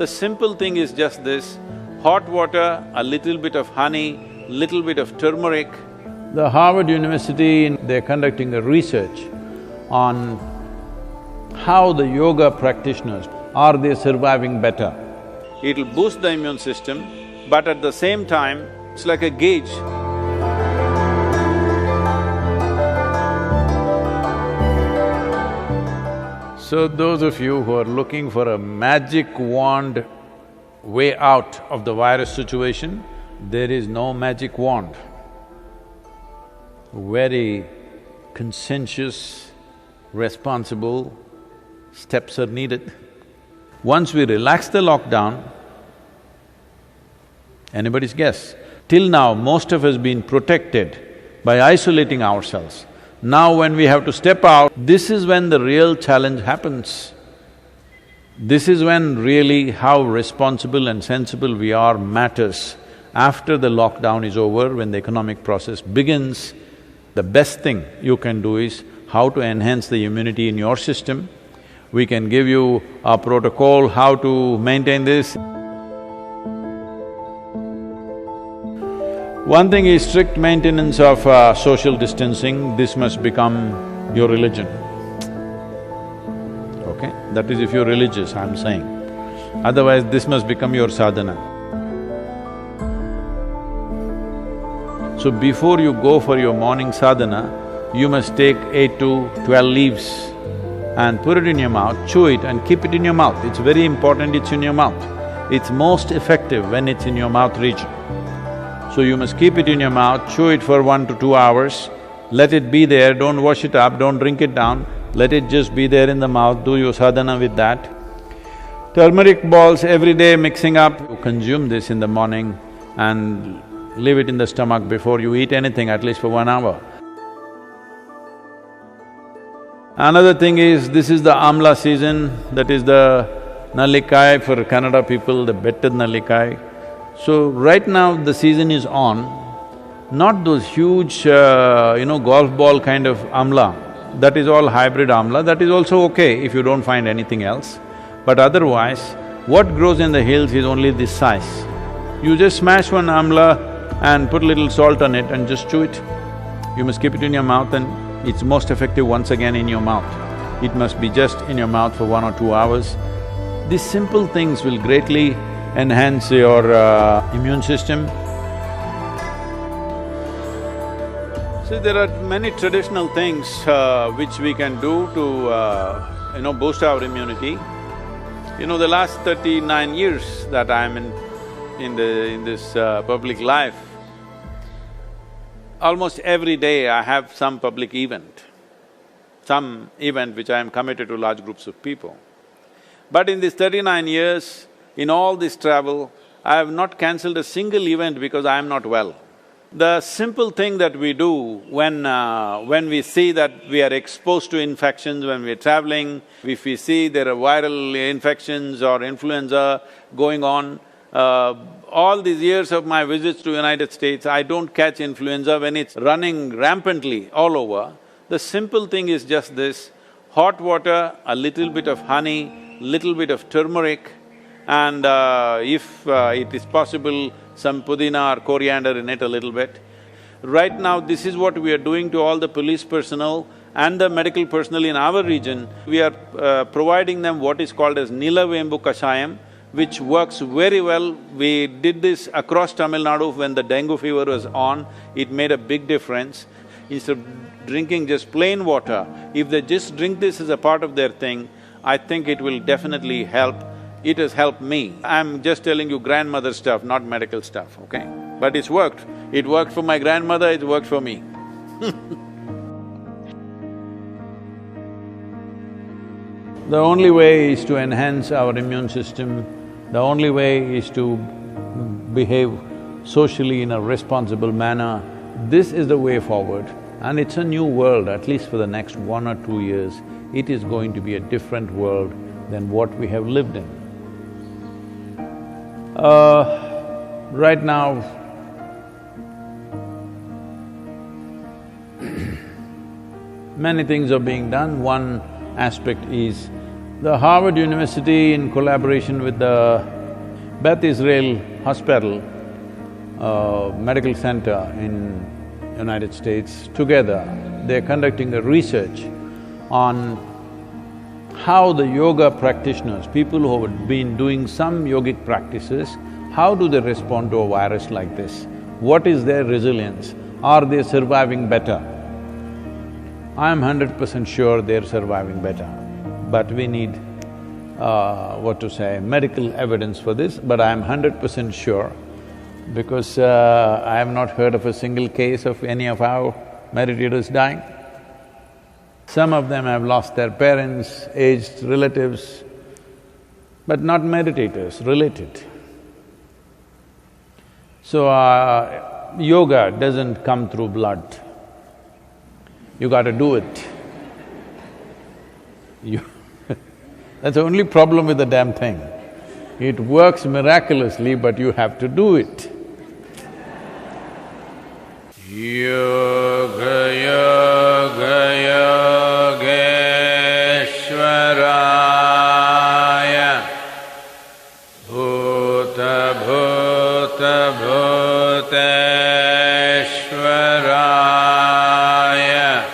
The simple thing is just this: hot water, a little bit of honey, little bit of turmeric. The Harvard University, they're conducting a research on how the yoga practitioners, are they surviving better? It'll boost the immune system, but at the same time, it's like a gauge. So those of you who are looking for a magic wand way out of the virus situation, there is no magic wand. Very conscientious, responsible steps are needed. Once we relax the lockdown, anybody's guess, till now most of us been protected by isolating ourselves. Now when we have to step out, this is when the real challenge happens. This is when really how responsible and sensible we are matters. After the lockdown is over, when the economic process begins, the best thing you can do is how to enhance the immunity in your system. We can give you a protocol how to maintain this. One thing is strict maintenance of social distancing. This must become your religion, okay? That is if you're religious, I'm saying. Otherwise, this must become your sadhana. So before you go for your morning sadhana, you must take 8 to 12 leaves and put it in your mouth, chew it and keep it in your mouth. It's very important it's in your mouth. It's most effective when it's in your mouth region. So you must keep it in your mouth, chew it for 1 to 2 hours, let it be there, don't wash it up, don't drink it down, let it just be there in the mouth, do your sadhana with that. Turmeric balls every day mixing up, you consume this in the morning and leave it in the stomach before you eat anything, at least for 1 hour. Another thing is, this is the amla season, that is the nallikai for Kannada people, the betted nallikai. So right now the season is on, not those huge, golf ball kind of amla. That is all hybrid amla, that is also okay if you don't find anything else. But otherwise, what grows in the hills is only this size. You just smash one amla and put a little salt on it and just chew it. You must keep it in your mouth and it's most effective once again in your mouth. It must be just in your mouth for 1 or 2 hours. These simple things will greatly enhance your immune system. See, there are many traditional things which we can do to boost our immunity. The last 39 years that I'm in this public life, almost every day I have some public event, which I am committed to large groups of people. But in these 39 years, in all this travel, I have not cancelled a single event because I am not well. The simple thing that we do when we see that we are exposed to infections when we are traveling, if we see there are viral infections or influenza going on, all these years of my visits to United States, I don't catch influenza when it's running rampantly all over. The simple thing is just this: hot water, a little bit of honey, little bit of turmeric, and if it is possible, some pudina or coriander in it a little bit. Right now, this is what we are doing to all the police personnel and the medical personnel in our region. We are providing them what is called as Nilavembu Kashayam, which works very well. We did this across Tamil Nadu when the dengue fever was on, it made a big difference. Instead of drinking just plain water, if they just drink this as a part of their thing, I think it will definitely help. It has helped me. I'm just telling you grandmother stuff, not medical stuff, okay? But it's worked. It worked for my grandmother, it worked for me. The only way is to enhance our immune system, the only way is to behave socially in a responsible manner. This is the way forward, and it's a new world, at least for the next 1 or 2 years. It is going to be a different world than what we have lived in. Right now, many things are being done. One aspect is The Harvard University, in collaboration with the Beth Israel Hospital, medical center in United States, together they're conducting a research on how the yoga practitioners, people who have been doing some yogic practices, how do they respond to a virus like this? What is their resilience? Are they surviving better? I'm 100% sure they're surviving better, but we need, medical evidence for this, but I'm 100% sure because I have not heard of a single case of any of our meditators dying. Some of them have lost their parents, aged relatives, but not meditators, related. So, yoga doesn't come through blood. You gotta do it. That's the only problem with the damn thing. It works miraculously, but you have to do it. Yoga, yoga, yogeshwaraya, bhuta, bhuta, bhuteshwaraya,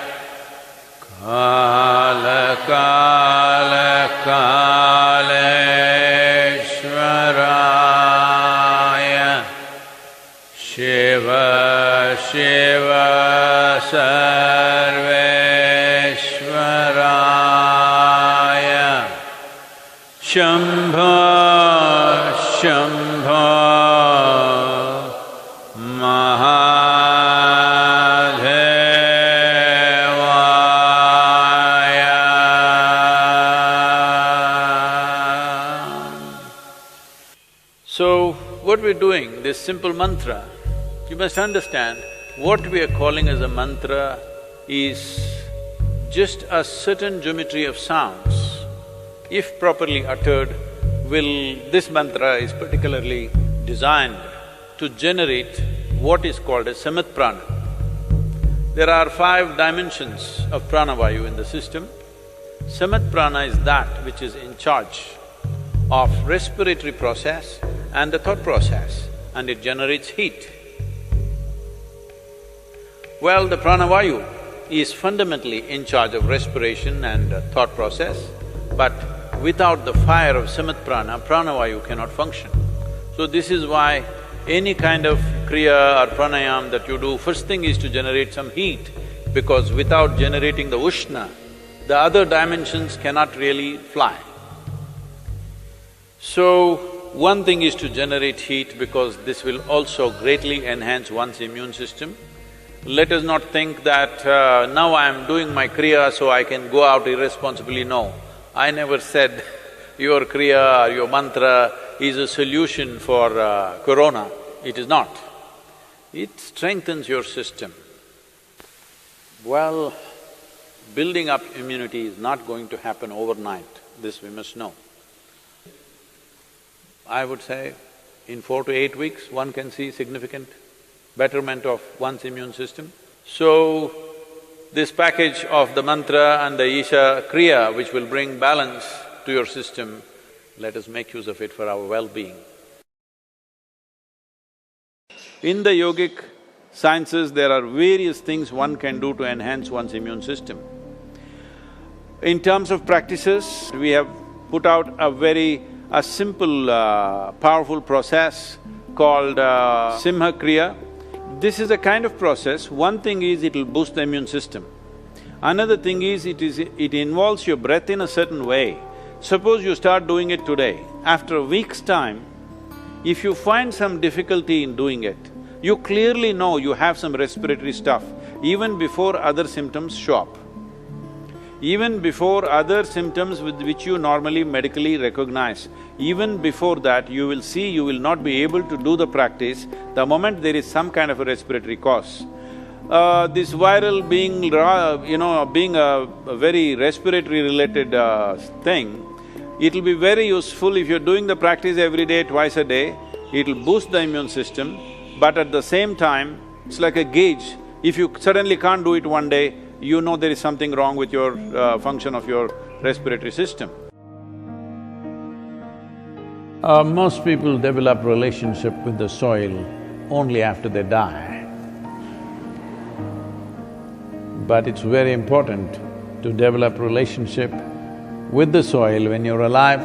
kala, kala, kaleshwaraya, shiva, shiva, sarveshwaraya, shambho, shambho, mahadevaya. So, what we're doing, this simple mantra, you must understand, what we are calling as a mantra is just a certain geometry of sounds. If properly uttered, this mantra is particularly designed to generate what is called as samat prana. There are 5 dimensions of pranavayu in the system. Samat prana is that which is in charge of respiratory process and the thought process, and it generates heat. Well, the pranavayu is fundamentally in charge of respiration and thought process, but without the fire of samat prana, pranavayu cannot function. So this is why any kind of kriya or pranayam that you do, first thing is to generate some heat, because without generating the ushna, the other dimensions cannot really fly. So, one thing is to generate heat because this will also greatly enhance one's immune system. Let us not think that now I am doing my kriya so I can go out irresponsibly. No, I never said your kriya or your mantra is a solution for corona. It is not. It strengthens your system. Well, building up immunity is not going to happen overnight, this we must know. I would say in 4 to 8 weeks, one can see significant betterment of one's immune system. So, this package of the mantra and the Isha Kriya, which will bring balance to your system, let us make use of it for our well-being. In the yogic sciences, there are various things one can do to enhance one's immune system. In terms of practices, we have put out a simple, powerful process called Simha Kriya. This is a kind of process. One thing is it'll boost the immune system. Another thing is it involves your breath in a certain way. Suppose you start doing it today, after a week's time, if you find some difficulty in doing it, you clearly know you have some respiratory stuff even before other symptoms show up. Even before other symptoms with which you normally medically recognize, even before that you will see you will not be able to do the practice the moment there is some kind of a respiratory cause. This viral being a very respiratory related thing, it'll be very useful if you're doing the practice every day, twice a day, it'll boost the immune system, but at the same time, it's like a gauge. If you suddenly can't do it one day, you know there is something wrong with your function of your respiratory system. Most people develop relationship with the soil only after they die. But it's very important to develop relationship with the soil when you're alive.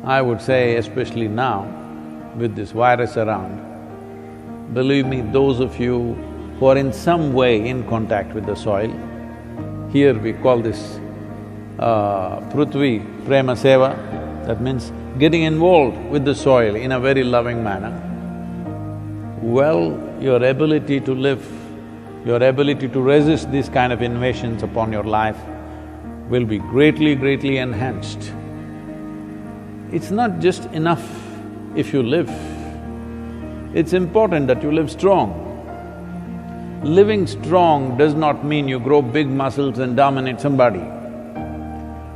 I would say especially now, with this virus around, believe me, those of you who are in some way in contact with the soil, here we call this Prithvi Prema Seva, that means getting involved with the soil in a very loving manner. Well, your ability to live, your ability to resist these kind of invasions upon your life will be greatly enhanced. It's not just enough if you live, it's important that you live strong. Living strong does not mean you grow big muscles and dominate somebody.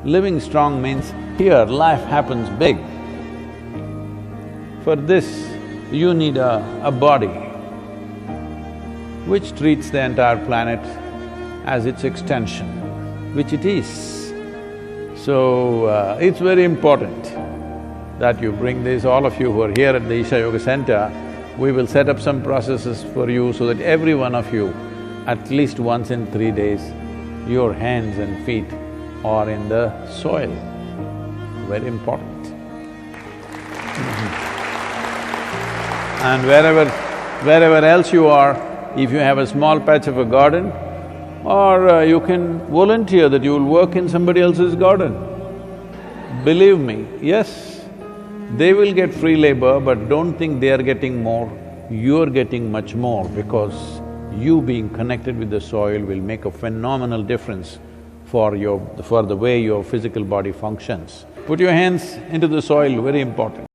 Living strong means here life happens big. For this, you need a body which treats the entire planet as its extension, which it is. So, it's very important that you bring this, all of you who are here at the Isha Yoga Center, we will set up some processes for you so that every one of you, at least once in 3 days, your hands and feet are in the soil. Very important. And wherever else you are, if you have a small patch of a garden, or you can volunteer that you will work in somebody else's garden. Believe me, yes, they will get free labor, but don't think they are getting more, you're getting much more because you being connected with the soil will make a phenomenal difference for the way your physical body functions. Put your hands into the soil, very important.